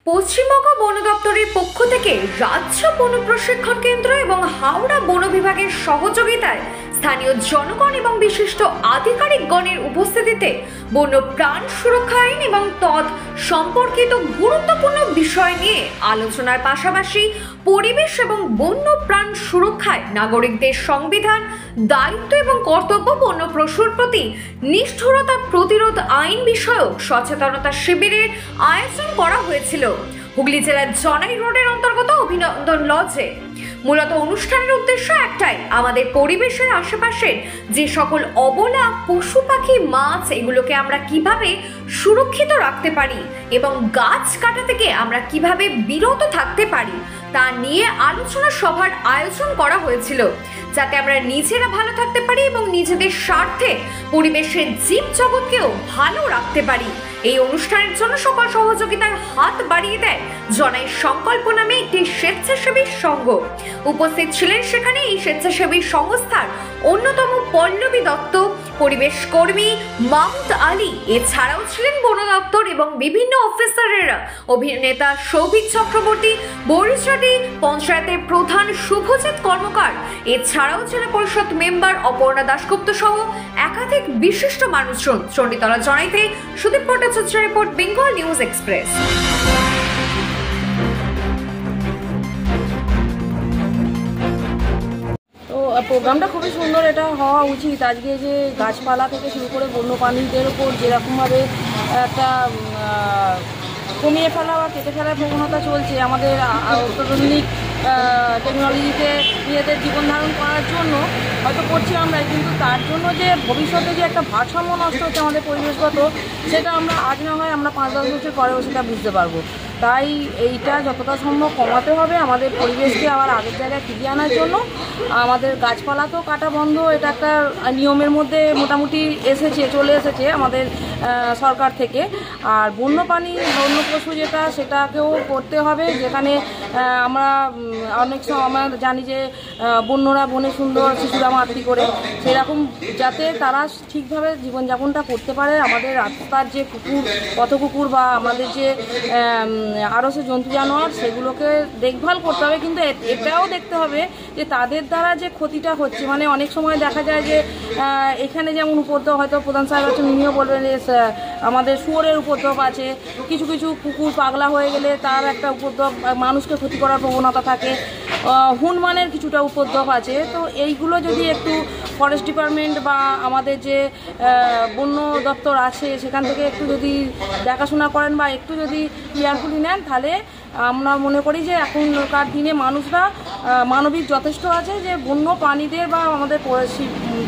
পশ্চিমবঙ্গ বন দপ্তরের পক্ষ থেকে রাজ্য বন প্রশিক্ষণ কেন্দ্র এবং হাওড়া বন বিভাগের সহযোগিতায় স্থানীয় জনগণ এবং বিশিষ্ট আধিকারিকগণের উপস্থিতিতে বন্য প্রাণ সুরক্ষা আইন এবং তৎ সম্পর্কিত গুরুত্বপূর্ণ বিষয় নিয়ে আলোচনার পাশাপাশি পরিবেশ এবং বন্য প্রাণ সুরক্ষায় নাগরিকদের সংবিধান, দায়িত্ব এবং কর্তব্য বন্য পশুর প্রতি নিষ্ঠুরতা প্রতিরোধ আইন বিষয়ক সচেতনতা শিবিরের আয়োজন করা হয়েছিল হুগলি জেলার জনাই রোডের অন্তর্গত অভিনন্দন লজে। মূলত অনুষ্ঠানের উদ্দেশ্য একটাই, আমাদের পরিবেশের আশেপাশের যে সকল অবলা পশু পাখি মাছ এগুলোকে আমরা কিভাবে সুরক্ষিত রাখতে পারি এবং গাছ কাটা থেকে আমরা কিভাবে বিরত থাকতে পারি তা নিয়ে আলোচনা সভার আয়োজন করা হয়েছিল, যাতে আমরা নিজেরা ভালো থাকতে পারি এবং নিজেদের স্বার্থে পরিবেশের জীব জগৎকেও ভালো রাখতে পারি। এই অনুষ্ঠানের জন্য সকল সহযোগিতার হাত বাড়িয়ে দেয় জনাই সংকল্প নামে একটি স্বেচ্ছাসেবী সংঘ। উপস্থিত ছিলেন সেখানে এই স্বেচ্ছাসেবী সংস্থার অন্যতম পল্লবী দত্ত, পরিবেশ কর্মী মাহমুদ আলী, এছাড়াও ছিলেন বন দপ্তর এবং বিভিন্ন অফিসারেরা, অভিনেতা সৌভিক চক্রবর্তী, বরিশাটি পঞ্চায়েতের প্রধান শুভজিৎ কর্মকার, এছাড়াও জেলা পরিষদ মেম্বার অপর্ণা দাশগুপ্ত সহ একাধিক বিশিষ্ট মানুষজন। চণ্ডীতলা জনাইতে Sudip Bhattacharya report, Bengal news express. তো প্রোগ্রামটা খুবই সুন্দর, এটা হওয়া উচিত। আজকে যে গাছপালা থেকে শুরু করে বন্যপ্রাণীদের ওপর যেরকমভাবে একটা কমিয়ে ফেলা বা কেটে ফেলার প্রবণতা চলছে, আমাদের অত্যাধুনিক টেকনোলজিতে নিজেদের জীবন ধারণ করার জন্য হয়তো করছি আমরা, কিন্তু তার জন্য যে ভবিষ্যতে যে একটা ভারসাম্য নষ্ট হচ্ছে আমাদের পরিবেশগত, সেটা আমরা আজ না হয় আমরা 5-10 বছর পরেও সেটা বুঝতে পারবো। তাই এইটা যতটা সম্ভব কমাতে হবে, আমাদের পরিবেশকে আবার আগের জায়গায় ফিরিয়ে আনার জন্য আমাদের গাছপালা তো কাটা বন্ধ, এটা একটা নিয়মের মধ্যে মোটামুটি চলে এসেছে আমাদের সরকার থেকে। আর বন্যপ্রাণী বন্য পশু যেটা, সেটাকেও করতে হবে। যেখানে আমরা অনেক সময় আমরা জানি যে বন্যরা বনে সুন্দর, শিশুরা মাতৃ করে, সেরকম যাতে তারা ঠিকভাবে জীবনযাপনটা করতে পারে। আমাদের রাস্তার যে পথকুকুর বা আমাদের যে আরও সে জন্তু জানোয়ার, সেগুলোকে দেখভাল করতে হবে, কিন্তু এটাও দেখতে হবে যে তাদের দ্বারা যে ক্ষতিটা হচ্ছে, মানে অনেক সময় দেখা যায় যে এখানে যেমন উপদ্রব, হয়তো প্রধান সাহেব আছেন, উনিও বলবেন যে আমাদের শুয়োরের উপদ্রব আছে, কিছু কিছু কুকুর পাগলা হয়ে গেলে তার একটা উপদ্রব, মানুষকে ক্ষতি করার প্রবণতা থাকে, হনুমানের কিছুটা উপদ্রব আছে। তো এইগুলো যদি একটু ফরেস্ট ডিপার্টমেন্ট বা আমাদের যে বন্য দপ্তর আছে সেখান থেকে একটু যদি দেখাশোনা করেন বা একটু যদি কেয়ারফুলি নেন, তাহলে আমরা মনে করি যে এখনকার দিনে মানুষরা মানবিক যথেষ্ট আছে, যে বন্য প্রাণীদের বা আমাদের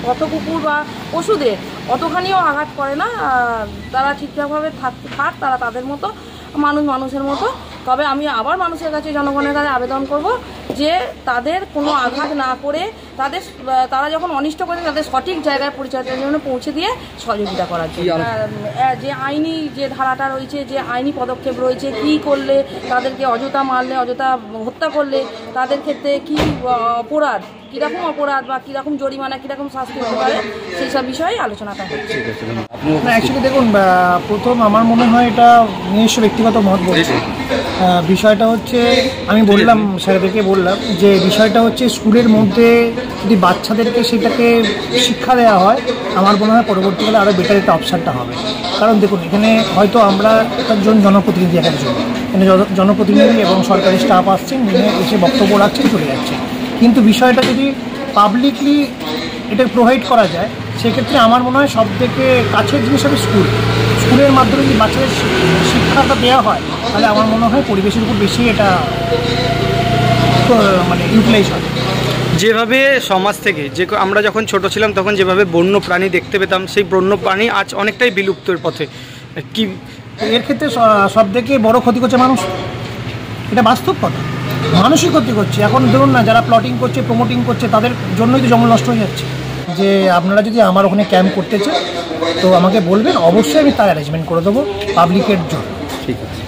পথকুকুর বা পশুদের অতখানিও আঘাত করে না। তারা ঠিকঠাকভাবে থাক তারা তাদের মতো, মানুষের মতো। তবে আমি আবার মানুষের কাছে, জনগণের কাছে আবেদন করব যে তাদের কোনো আঘাত না করে তারা যখন অনিষ্ট করে তাদের সঠিক জায়গায় পরিচর্যার জন্য পৌঁছে দিয়ে সহযোগিতা করার জন্য যে আইনি যে ধারাটা রয়েছে, যে আইনি পদক্ষেপ রয়েছে, কী করলে তাদেরকে অযথা মারলে, অযথা হত্যা করলে তাদের ক্ষেত্রে কী অপরাধ, কীরকম অপরাধ বা কীরকম জরিমানা, কীরকম শাস্তি হতে পারে, সেই সব বিষয়ে আলোচনাটা হচ্ছে। অ্যাকচুয়ালি দেখুন, প্রথম আমার মনে হয় এটা নিজস্ব ব্যক্তিগত মত বলছে। বিষয়টা হচ্ছে, আমি বললাম স্যারদেরকে বললাম যে বিষয়টা হচ্ছে স্কুলের মধ্যে যদি বাচ্চাদেরকে সেটাকে শিক্ষা দেওয়া হয়, আমার মনে হয় পরবর্তীকালে আরও বেটার একটা অপশানটা হবে। কারণ দেখুন, এখানে হয়তো আমরা একজন জনপ্রতিনিধি, এখানে জনপ্রতিনিধি এবং সরকারি স্টাফ আসছেন, এসে বক্তব্য রাখছেন, চলে যাচ্ছে। কিন্তু বিষয়টা যদি পাবলিকলি এটা প্রোভাইড করা যায়, সেক্ষেত্রে আমার মনে হয় সব থেকে কাছের জিনিস হবে স্কুলের মাধ্যমে যদি বাচ্চাদের শিক্ষাটা দেওয়া হয়, তাহলে আমার মনে হয় পরিবেশের উপর বেশি এটা মানে ইউটিলাইজ হয়। যেভাবে সমাজ থেকে যে আমরা যখন ছোট ছিলাম তখন যেভাবে বন্য প্রাণী দেখতে পেতাম, সেই বন্য প্রাণী আজ অনেকটাই বিলুপ্তর পথে। কি এর ক্ষেত্রে সব থেকে বড় ক্ষতি করছে মানুষ, এটা বাস্তব কথা। মানুষই ক্ষতি করছে। এখন ধরুন না, যারা প্লটিং করছে, প্রমোটিং করছে, তাদের জন্যই তো জঙ্গল নষ্ট হয়ে যাচ্ছে। যে আপনারা যদি আমার ওখানে ক্যাম্প করতে চান তো আমাকে বলবেন, অবশ্যই আমি তার অ্যারেঞ্জমেন্ট করে দেবো পাবলিকের জন্য। ঠিক আছে।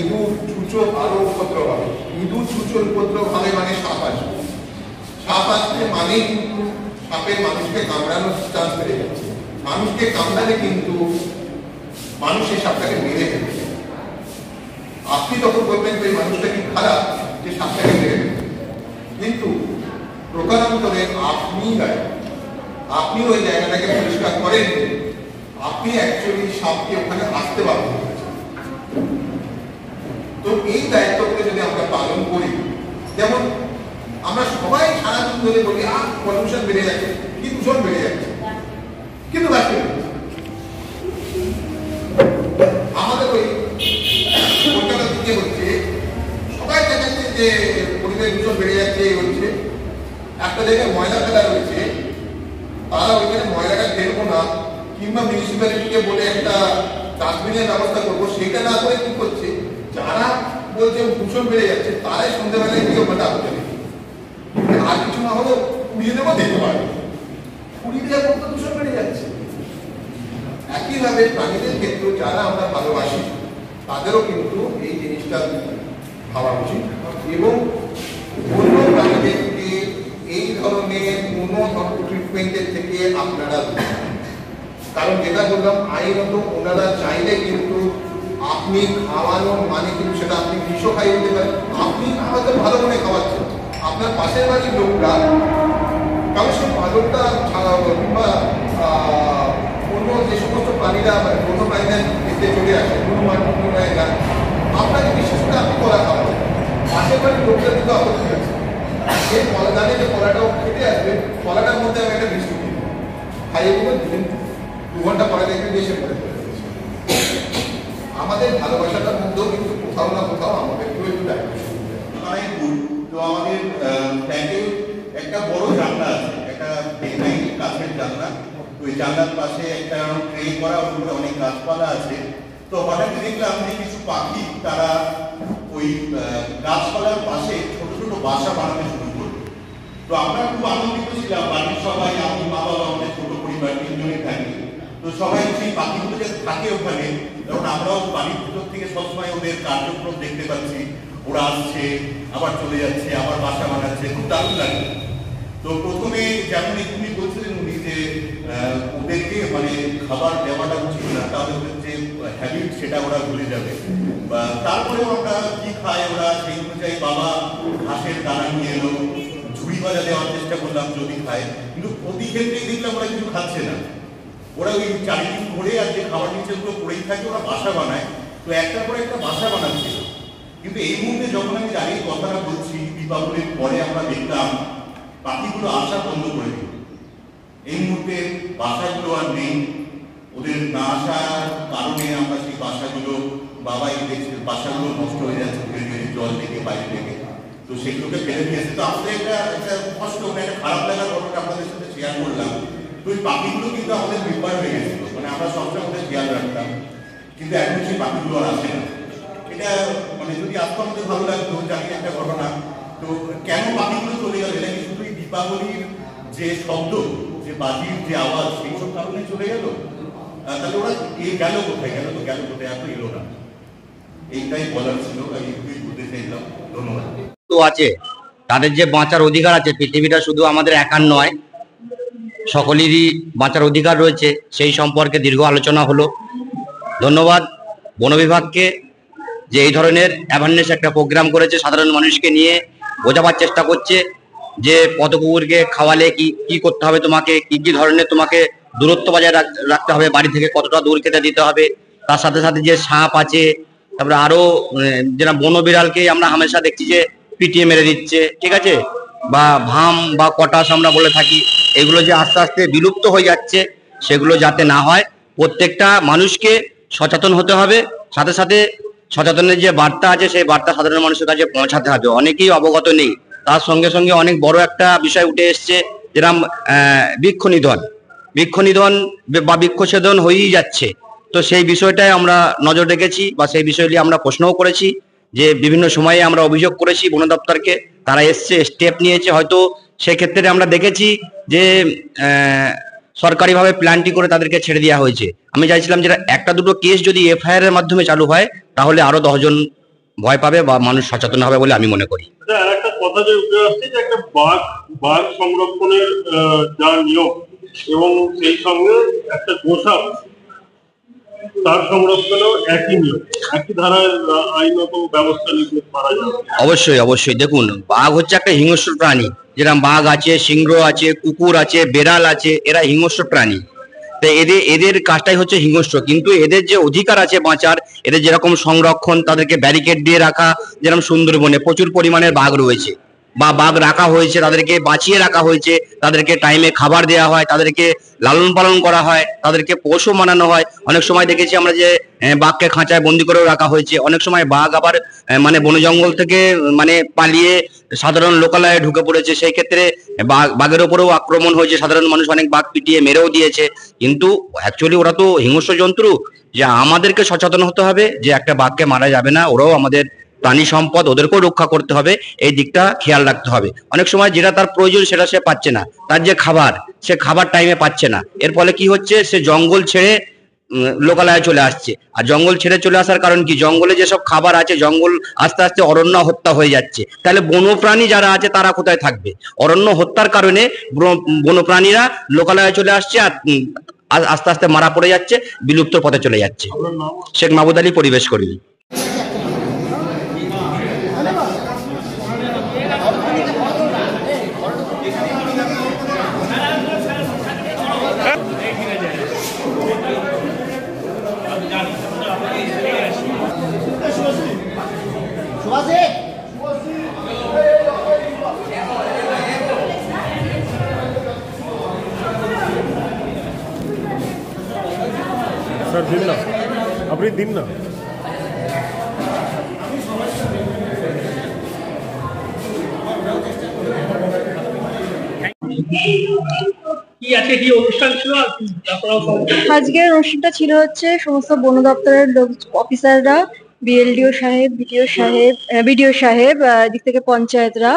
ইঁদুর ছুঁচো আরো উপদ্রব হবে। ইঁদুর ছুঁচোর উপদ্রব হবে মানে সাপ আসবে, সাপ আসবে মানে কিন্তু সাপের মানুষকে কামড়ানোর চান্স বেড়ে যাচ্ছে। মানুষকে কামড়ালে কিন্তু মানুষের সাপটাকে মেরে ফেলবে। আপনি তখন বলবেন যে মানুষটা কি খারাপ যে সাপটাকে মেরে ফেলবে, কিন্তু প্রকারান্তরে আপনি গায়ে আপনি ওই জায়গাটাকে পরিষ্কার করেন, আপনি অ্যাকচুয়ালি সাপকে ওখানে আসতে বাধ্য করেছেন। তো এই দায়িত্বগুলো যদি আমরা পালন করি, যেমন আমরা সবাই সারাদিন ধরে বলি পলিউশন বেড়ে যাচ্ছে, কি দূষণ বেড়ে যাচ্ছে, কিন্তু আমাদের ওই কলকাতা দিকে হচ্ছে সবাই দেখাচ্ছে যে পরিবেশ দূষণ বেড়ে যাচ্ছে, হচ্ছে একটা জায়গায় ময়লা ফেলা রয়েছে, তারা ওইখানে ময়লাটা ফেলবো না কিংবা মিউনিসিপ্যালিটিকে বলে একটা ডাস্টবিনের ব্যবস্থা করবো, সেটা না করে কি করছে, যারা বলছে দূষণ বেড়ে যাচ্ছে তারাই সন্ধ্যেবেলায় গিয়ে ওখানে আগুন জ্বালিয়ে আর কিছু না হলেও পুড়িয়ে দেবো, দিতে পারবে, পুড়িয়ে দেওয়ার মতো দূষণ বেড়ে যাচ্ছে। একইভাবে প্রাণীদের ক্ষেত্রে যারা আমরা ভালোবাসি তাদেরও কিন্তু এই জিনিসটা ভাবা উচিত এবং অন্য প্রাণীদেরকে এই ধরনের কোনো ট্রিটমেন্টের থেকে আপনারা, কারণ যেটা বললাম আইনত ওনারা চাইলে কিন্তু আপনি খাওয়ানো মানে কিন্তু সেটা আপনি বিষও খাইয়ে দিতে পারেন। আপনি হয়তো ভালো মনে খাওয়াচ্ছেন, আপনার পাশের বাড়ির লোকরা কারণ সেই ভালোটা কিংবা অন্য যে সমস্ত প্রাণীরা অন্য প্রাণীরা এতে চলে আসে আপনাকে বিশেষ করে আপনি কলা খাওয়াচ্ছেন, পাশের বাড়ির লোকটা কিন্তু আপত্তি আছে, সেই কলা জানে যে কলাটাও খেতে আসবে, কলাটার মধ্যে আমি একটা বিস্কুট দিই খাইয়ে দেবেন, 2 ঘন্টা পরে দেখবেন দেশে পরে আমাদের ভালোবাসাটার মধ্যেও কিন্তু কোথাও না কোথাও আমাদেরকেও একটু দায়িত্ব। তো আমাদের ট্যাঙ্কে একটা বড় জানলা আছে, একটা কাঠের জানলা, ওই জানলার পাশে একটা ট্রে করা, ওর উপরে অনেক গাছপালা আছে। তো হঠাৎ দেখলাম যে কিছু পাখি তারা ওই গাছপালার পাশে ছোট ছোট বাসা বানাতে শুরু করলো। তো আমরা খুব আনন্দিত ছিলাম, বাড়ির সবাই, আমি, মা বাবা, আমাদের ছোট পরিবার 3 জনে থাকি। তো সবাই সেই পাখিগুলো যে থাকে ওখানে, তখন আমরাও বাড়ির ভিতর থেকে সবসময় ওদের কার্যক্রম দেখতে পাচ্ছি, ওরা আসছে আবার চলে যাচ্ছে, আবার বাসা বানাচ্ছে, খুব দারুণ লাগে। তো প্রথমে যেমন এগুলি বলছিলেন উনি যে ওদেরকে মানে খাবার দেওয়াটা উচিত না, তাহলে ওদের যে হ্যাবিট সেটা ওরা ভুলে যাবে। বা তারপরেও আমরা কি খাই ওরা সেই অনুযায়ী, বাবা ঘাসের দানা নিয়ে এলো, ঝুড়ি ভাজা দেওয়ার চেষ্টা করলাম যদি খায়, কিন্তু প্রতি ক্ষেত্রেই দেখলাম ওরা কিছু খাচ্ছে না। ওরা ওই চারিদিন ঘুরে আর যে খাবার নিচেগুলো পড়েই থাকে ওরা বাসা বানায়, তো একটার পরে একটা বাসা বানাচ্ছিল। কিন্তু এই মুহূর্তে যখন আমি দাঁড়িয়ে কথাটা বলছি, দীপাবলির পরে আমরা দেখলাম পাখিগুলো আসা বন্ধ করে দিল। এই মুহূর্তে বাসাগুলো আর নেই, ওদের না আসার কারণে আমরা সেই বাসাগুলো বাবাই দেখছি বাসাগুলো নষ্ট হয়ে যাচ্ছে ধীরে ধীরে, জল থেকে বাইরে থেকে, তো সেগুলোকে ফেলে দিয়েছে। তো আমাদের একটা কষ্ট, একটা খারাপ লাগার ঘটনা আপনাদের সাথে শেয়ার করলাম। তো ওই পাখিগুলো কিন্তু আমাদের বিপদ হয়ে গেছিল, মানে আমরা সবসময় আমাদের খেয়াল রাখতাম, কিন্তু এখন সেই পাখিগুলো আর আসে না। এটা মানে যদি আসতো আমাদের ভালো লাগতো, জানি একটা ঘটনা। তো কেন পাখিগুলো চলে গেল, এটা কি শুধু দীপাবলির যে শব্দ, যে বাজির যে আওয়াজ, সেই সব কারণে চলে গেল? তাহলে ওরা গেল কোথায়, গেল তো গেল কোথায়, এত এলো না। এইটাই বলার ছিল, আমি বলতে চাইলাম। ধন্যবাদ। তো আছে তাদের যে বাঁচার অধিকার আছে, পৃথিবীটা শুধু আমাদের একার নয়, সকলেরই বাঁচার অধিকার রয়েছে, সেই সম্পর্কে দীর্ঘ আলোচনা হলো। ধন্যবাদ বন বিভাগকে যে এই ধরনের অ্যাওয়ারনেস একটা প্রোগ্রাম করেছে, সাধারণ মানুষকে নিয়ে বোঝাবার চেষ্টা করছে যে পথ কুকুরকে খাওয়ালে কি করতে হবে, তোমাকে কি ধরনের তোমাকে দূরত্ব বজায় রাখতে হবে, বাড়ি থেকে কতটা দূর খেতে দিতে হবে। তার সাথে সাথে যে সাপ আছে, তারপরে আরো যেটা বন বিড়ালকে আমরা হামেশা দেখছি যে পিটিয়ে মেরে দিচ্ছে, ঠিক আছে, বা ভাম বা কটাস আমরা বলে থাকি, এগুলো যে আস্তে আস্তে বিলুপ্ত হয়ে যাচ্ছে, সেগুলো যাতে না হয় প্রত্যেকটা মানুষকে সচেতন হতে হবে। সাথে সাথে সচেতনের যে বার্তা আছে, সেই বার্তা সাধারণ মানুষের কাছে পৌঁছাতে হবে। অনেকেই অবগত নেই। তার সঙ্গে সঙ্গে অনেক বড় একটা বিষয় উঠে এসছে, যেরকম বৃক্ষ নিধন বা বৃক্ষছেদন হয়েই যাচ্ছে। তো সেই বিষয়টাই আমরা নজর রেখেছি, বা সেই বিষয়টি আমরা প্রশ্নও করেছি, যে বিভিন্ন সময়ে আমরা অভিযোগ করেছি বন দপ্তরকে, তারা এসছে, স্টেপ নিয়েছে। হয়তো সেক্ষেত্রে আমরা দেখেছি যে সরকারিভাবে প্ল্যানটি করে তাদেরকে ছেড়ে দেওয়া হয়েছে। আমি চাইছিলাম যে একটা দুটো কেস যদি এফআইআর এর মাধ্যমে চালু হয় তাহলে আরো 10 জন ভয় পাবে বা মানুষ সচেতন হবে বলে আমি মনে করি। একটা কথা যে উঠে আসছে যে একটা বাঘ সংরক্ষণের যা নিয়ম এবং সেই সঙ্গে একটা গোসাপ তার সংরক্ষণেও একই নিয়ম, একই ধারায় আইনত ব্যবস্থা নিতে পারা যাবে। অবশ্যই অবশ্যই, দেখুন বাঘ হচ্ছে একটা হিংস্র প্রাণী, যেরকম বাঘ আছে, সিংহ আছে, কুকুর আছে, বেড়াল আছে, এরা হিংস্র প্রাণী। তো এদের কাজটাই হচ্ছে হিংস্র, কিন্তু এদের যে অধিকার আছে বাঁচার, এদের যেরকম সংরক্ষণ, তাদেরকে ব্যারিকেড দিয়ে রাখা, যেরকম সুন্দরবনে প্রচুর পরিমাণের বাঘ রয়েছে বা বাঘ রাখা হয়েছে, তাদেরকে বাঁচিয়ে রাখা হয়েছে, তাদেরকে টাইমে খাবার দেওয়া হয়, তাদেরকে লালন পালন করা হয়, তাদেরকে পোষও মানানো হয়। অনেক সময় দেখেছি আমরা যে বাঘকে খাঁচায় বন্দি করেও রাখা হয়েছে। অনেক সময় বাঘ আবার মানে বন জঙ্গল থেকে মানে পালিয়ে সাধারণ লোকালয়ে ঢুকে পড়েছে, সেই ক্ষেত্রে বাঘের ওপরেও আক্রমণ হয়েছে, সাধারণ মানুষ অনেক বাঘ পিটিয়ে মেরেও দিয়েছে। কিন্তু অ্যাকচুয়ালি ওরা তো হিংস্র জন্তু, যে আমাদেরকে সচেতন হতে হবে যে একটা বাঘকে মারা যাবে না, ওরাও আমাদের প্রাণী সম্পদ, ওদেরকেও রক্ষা করতে হবে, এই দিকটা খেয়াল রাখতে হবে। অনেক সময় যেটা তার প্রয়োজন সেটা সে পাচ্ছে না, তার যে খাবার, সে খাবার টাইমে পাচ্ছে না, এর ফলে কি হচ্ছে, সে জঙ্গল ছেড়ে লোকালয়ে চলে আসছে। আর জঙ্গল ছেড়ে চলে আসার কারণ কি, জঙ্গলে যেসব খাবার আছে, জঙ্গল আস্তে আস্তে অরণ্য হত্যা হয়ে যাচ্ছে। তাহলে বন্যপ্রাণী যারা আছে তারা কোথায় থাকবে? অরণ্য হত্যার কারণে বন্যপ্রাণীরা লোকালয়ে চলে আসছে আর আস্তে আস্তে মারা পড়ে যাচ্ছে, বিলুপ্ত পথে চলে যাচ্ছে। শেখ মাহবুব আলী, পরিবেশ কর্মী। স্যার দিন না, আপনি দিন না। আজকের অনুষ্ঠানটা ছিল হচ্ছে সমস্ত বন দপ্তরের লোক, অফিসাররা, বিএলডিও সাহেব, বিডিও সাহেব, এদিক থেকে পঞ্চায়েতরা,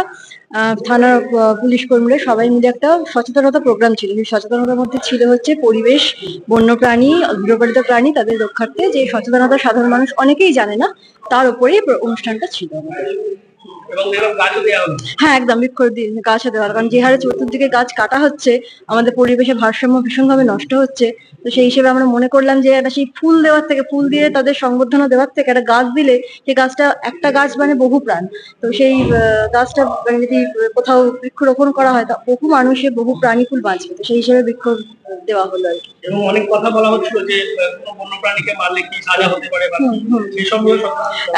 থানার পুলিশ কর্মীরা সবাই মিলে একটা সচেতনতা প্রোগ্রাম ছিল। সেই সচেতনতার মধ্যে ছিল হচ্ছে পরিবেশ, বন্যপ্রাণী, গৃহপালিত প্রাণী তাদের রক্ষার্থে যে সচেতনতা সাধারণ মানুষ অনেকেই জানে না, তার উপরেই অনুষ্ঠানটা ছিল আমাদের। হ্যাঁ, একদম বৃক্ষ গাছও দেওয়ার, কারণ যে হারে চতুর্দিকে গাছ কাটা হচ্ছে, আমাদের পরিবেশের ভারসাম্য ভীষণভাবে নষ্ট হচ্ছে। তো সেই হিসেবে আমরা মনে করলাম যে একটা সেই ফুল দেওয়ার থেকে, ফুল দিয়ে তাদের সংবর্ধনা দেওয়ার থেকে একটা গাছ দিলে, সেই গাছটা, একটা গাছ মানে বহু প্রাণ। তো সেই গাছটা মানে যদি কোথাও বৃক্ষরোপণ করা হয়, তা বহু মানুষের, বহু প্রাণী ফুল বাঁচবে। তো সেই হিসেবে বৃক্ষ দেওয়া হলো আর কি। এবং অনেক কথা বলা হচ্ছিল যে কোনো বন্যপ্রাণীকে মারলে কি সাজা হতে পারে বা সেসব।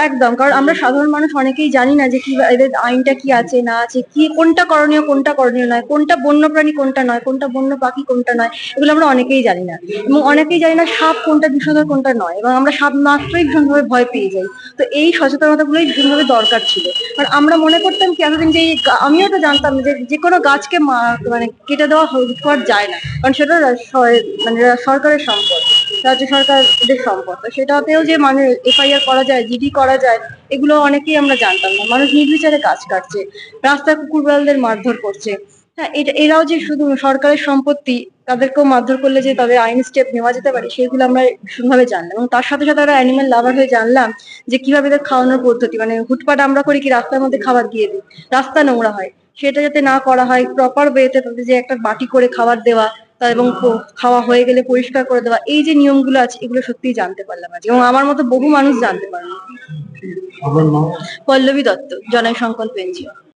একদম, কারণ আমরা সাধারণ মানুষ অনেকেই জানি না যে কি এদের আইনটা কি আছে না আছে, কি কোনটা করণীয় নয়, কোনটা বন্যপ্রাণী কোনটা নয়, কোনটা বন্য পাখি কোনটা নয়, এগুলো আমরা অনেকেই জানি না। এবং অনেকেই জানি না সাপ কোনটা বিষধর কোনটা নয়, এবং আমরা সাপ মাত্রই ভীষণভাবে ভয় পেয়ে যাই। তো এই সচেতনতাগুলোই ভীষণভাবে দরকার ছিল। কারণ আমরা মনে করতাম কি এতদিন যে, আমিও তো জানতাম যে কোনো গাছকে মানে কেটে দেওয়া যায় না, কারণ সেটা মানে সরকারের সম্পদ, রাজ্য সরকারের সম্পদ। সেটাতেও যে মানে এফআইআর করা যায়, জিডি করা যায়, এগুলো অনেকেই আমরা জানতাম না। মানুষ নির্বিচারে গাছ কাটছে, রাস্তায় কুকুর বিড়ালদের মারধর করছে। হ্যাঁ, এরাও যে শুধু সরকারের সম্পত্তি, তাদেরকেও মারধর করলে যে তাদের আইনি স্টেপ নেওয়া যেতে পারে, সেগুলো আমরা ভীষণভাবে জানলাম। এবং তার সাথে সাথে আমরা অ্যানিমেল লাভার হয়ে জানলাম যে কিভাবে এদের খাওয়ানোর পদ্ধতি, মানে হুটপাট আমরা করি কি, রাস্তার মধ্যে খাবার দিয়ে দিই, রাস্তা নোংরা হয়, সেটা যাতে না করা হয়, প্রপার ওয়েতে তাদের যে একটা বাটি করে খাবার দেওয়া, এবং খাওয়া হয়ে গেলে পরিষ্কার করে দেওয়া, এই যে নিয়মগুলো আছে, এগুলো সত্যিই জানতে পারলাম আজ, এবং আমার মতো বহু মানুষ জানতে পারলো। পল্লবী দত্ত, জনসংকল্প এনজিও।